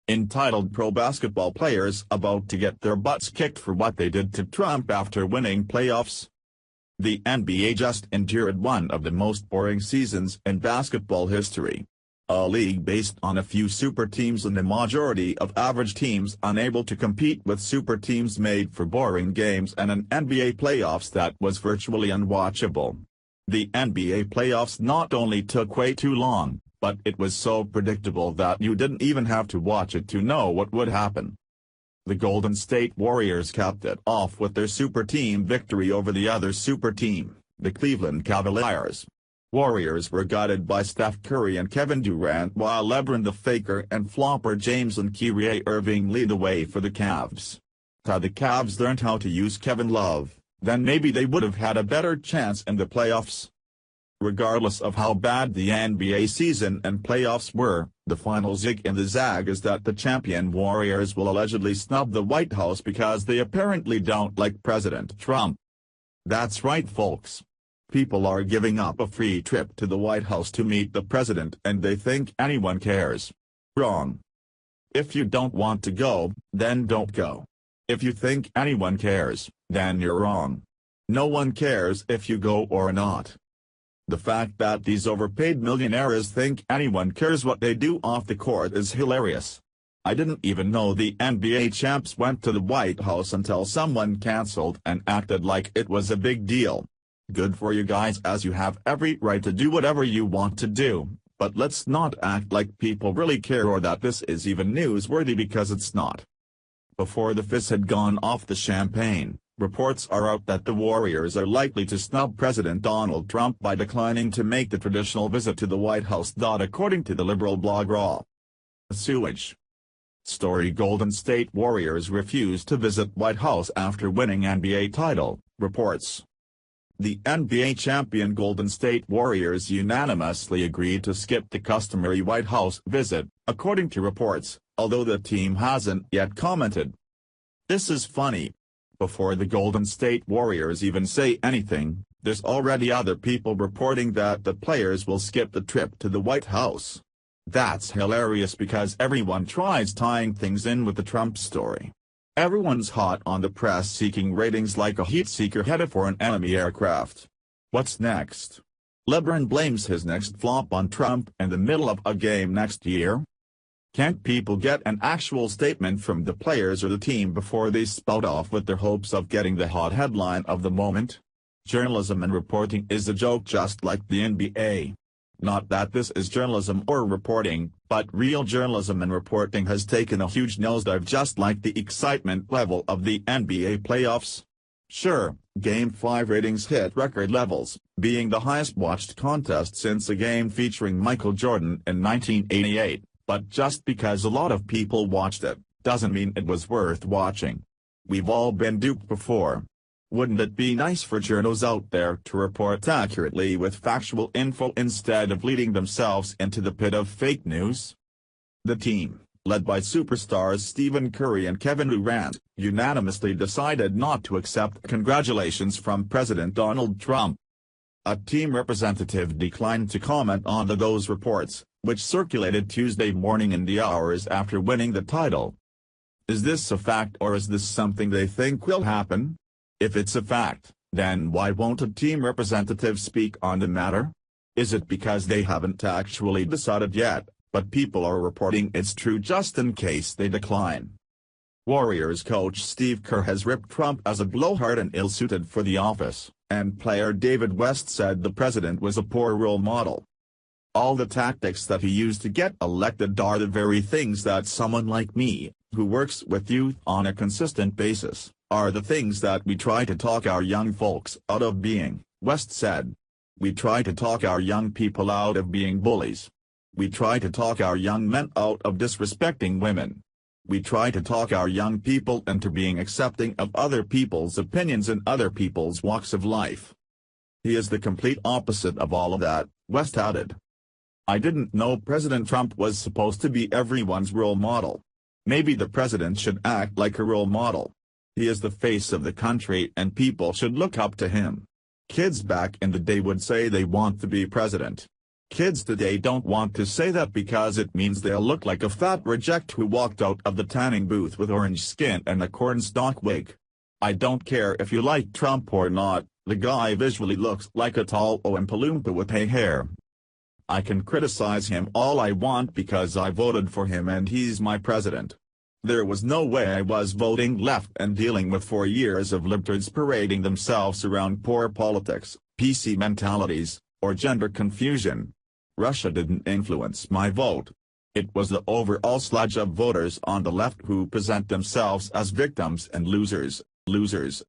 entitled Pro Basketball Players About to Get Their Butts Kicked for What They Did to Trump After Winning Playoffs. The NBA just endured one of the most boring seasons in basketball history. A league based on a few super teams and a majority of average teams unable to compete with super teams made for boring games, and an NBA playoffs that was virtually unwatchable. The NBA playoffs not only took way too long, but it was so predictable that you didn't even have to watch it to know what would happen. The Golden State Warriors capped it off with their super team victory over the other super team, the Cleveland Cavaliers. Warriors were guided by Steph Curry and Kevin Durant, while Lebron the faker and flopper James and Kyrie Irving lead the way for the Cavs. Had the Cavs learned how to use Kevin Love, then maybe they would have had a better chance in the playoffs. Regardless of how bad the NBA season and playoffs were, the final zig in the zag is that the champion Warriors will allegedly snub the White House because they apparently don't like President Trump. That's right, folks. People are giving up a free trip to the White House to meet the president and they think anyone cares. Wrong. If you don't want to go, then don't go. If you think anyone cares, then you're wrong. No one cares if you go or not. The fact that these overpaid millionaires think anyone cares what they do off the court is hilarious. I didn't even know the NBA champs went to the White House until someone canceled and acted like it was a big deal. Good for you guys, as you have every right to do whatever you want to do, but let's not act like people really care or that this is even newsworthy, because it's not. Before the fizz had gone off the champagne, reports are out that the Warriors are likely to snub President Donald Trump by declining to make the traditional visit to the White House. According to the liberal blog Raw Sewage Story, Golden State Warriors refused to visit White House after winning NBA title, reports. The NBA champion Golden State Warriors unanimously agreed to skip the customary White House visit, according to reports, although the team hasn't yet commented. This is funny. Before the Golden State Warriors even say anything, there's already other people reporting that the players will skip the trip to the White House. That's hilarious because everyone tries tying things in with the Trump story. Everyone's hot on the press, seeking ratings like a heat seeker headed for an enemy aircraft. What's next? LeBron blames his next flop on Trump in the middle of a game next year? Can't people get an actual statement from the players or the team before they spout off with their hopes of getting the hot headline of the moment? Journalism and reporting is a joke, just like the NBA. Not that this is journalism or reporting, but real journalism and reporting has taken a huge nosedive, just like the excitement level of the NBA playoffs. Sure, Game 5 ratings hit record levels, being the highest watched contest since a game featuring Michael Jordan in 1988, but just because a lot of people watched it, doesn't mean it was worth watching. We've all been duped before. Wouldn't it be nice for journos out there to report accurately with factual info instead of leading themselves into the pit of fake news? The team, led by superstars Stephen Curry and Kevin Durant, unanimously decided not to accept congratulations from President Donald Trump. A team representative declined to comment on those reports, which circulated Tuesday morning in the hours after winning the title. Is this a fact, or is this something they think will happen? If it's a fact, then why won't a team representative speak on the matter? Is it because they haven't actually decided yet, but people are reporting it's true just in case they decline? Warriors coach Steve Kerr has ripped Trump as a blowhard and ill-suited for the office, and player David West said the president was a poor role model. All the tactics that he used to get elected are the very things that someone like me, who works with youth on a consistent basis, are the things that we try to talk our young folks out of being, West said. We try to talk our young people out of being bullies. We try to talk our young men out of disrespecting women. We try to talk our young people into being accepting of other people's opinions and other people's walks of life. He is the complete opposite of all of that, West added. I didn't know President Trump was supposed to be everyone's role model. Maybe the president should act like a role model. He is the face of the country and people should look up to him. Kids back in the day would say they want to be president. Kids today don't want to say that because it means they'll look like a fat reject who walked out of the tanning booth with orange skin and a cornstalk wig. I don't care if you like Trump or not, the guy visually looks like a tall Oompa Loompa with hay hair. I can criticize him all I want because I voted for him and he's my president. There was no way I was voting left and dealing with 4 years of libtards parading themselves around poor politics, PC mentalities, or gender confusion. Russia didn't influence my vote. It was the overall sludge of voters on the left who present themselves as victims and losers.